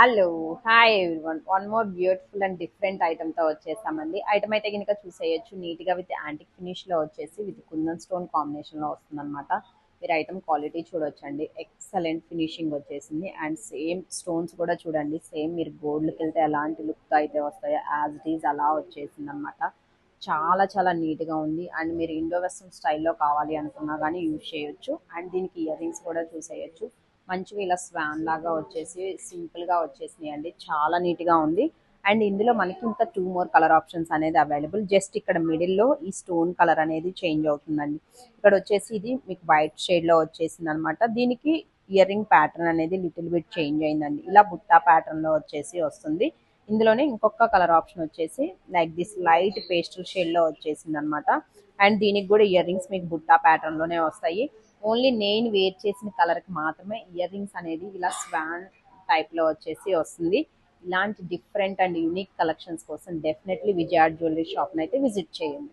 Hello hi everyone one more beautiful and different ఐటమ్తో వచ్చేసామండి. Item అయితే కనుక చూసేయచ్చు, నీట్గా విత్ యాంటిక్ ఫినిష్లో వచ్చేసి విత్ కుందన్ స్టోన్ కాంబినేషన్లో వస్తుందన్నమాట. మీరు ఐటమ్ క్వాలిటీ చూడొచ్చండి, ఎక్సలెంట్ ఫినిషింగ్ వచ్చేసింది. అండ్ సేమ్ స్టోన్స్ కూడా చూడండి, సేమ్ మీరు గోల్డ్కి వెళ్తే ఎలాంటి లుక్ అయితే వస్తాయో యాజ్ ఇట్ ఈజ్ అలా వచ్చేసింది అనమాట. చాలా చాలా నీట్గా ఉంది. అండ్ మీరు ఇండో వెస్ట్రన్ స్టైల్లో కావాలి అనుకున్నా కానీ యూజ్ చేయొచ్చు. అండ్ దీనికి ఇయర్ రింగ్స్ కూడా చూసేయచ్చు, మంచిగా ఇలా స్వాన్ లాగా వచ్చేసి సింపుల్గా వచ్చేసినాయి అండి. చాలా నీట్గా ఉంది. అండ్ ఇందులో మనకి ఇంకా టూ మోర్ కలర్ ఆప్షన్స్ అనేది అవైలబుల్. జస్ట్ ఇక్కడ మిడిల్లో ఈ స్టోన్ కలర్ అనేది చేంజ్ అవుతుందండి. ఇక్కడ వచ్చేసి ఇది మీకు వైట్ షేడ్లో వచ్చేసింది అనమాట. దీనికి ఇయర్ రింగ్ ప్యాటర్న్ అనేది లిటిల్ బిట్ చేంజ్ అయిందండి. ఇలా బుట్టా ప్యాటర్న్లో వచ్చేసి వస్తుంది. ఇందులోనే ఇంకొక కలర్ ఆప్షన్ వచ్చేసి లైక్ దిస్ లైట్ పేస్టల్ షేడ్లో వచ్చేసింది అనమాట. అండ్ దీనికి కూడా ఇయర్ రింగ్స్ మీకు బుట్టా ప్యాటర్న్లోనే వస్తాయి. ఓన్లీ నేను వేర్ చేసిన కలర్కి మాత్రమే ఇయర్ రింగ్స్ అనేది ఇలా స్వాన్ టైప్లో వచ్చేసి వస్తుంది. ఇలాంటి డిఫరెంట్ అండ్ యూనిక్ కలెక్షన్స్ కోసం డెఫినెట్లీ విజయ జ్యువెలరీ షాప్ని అయితే విజిట్ చేయండి.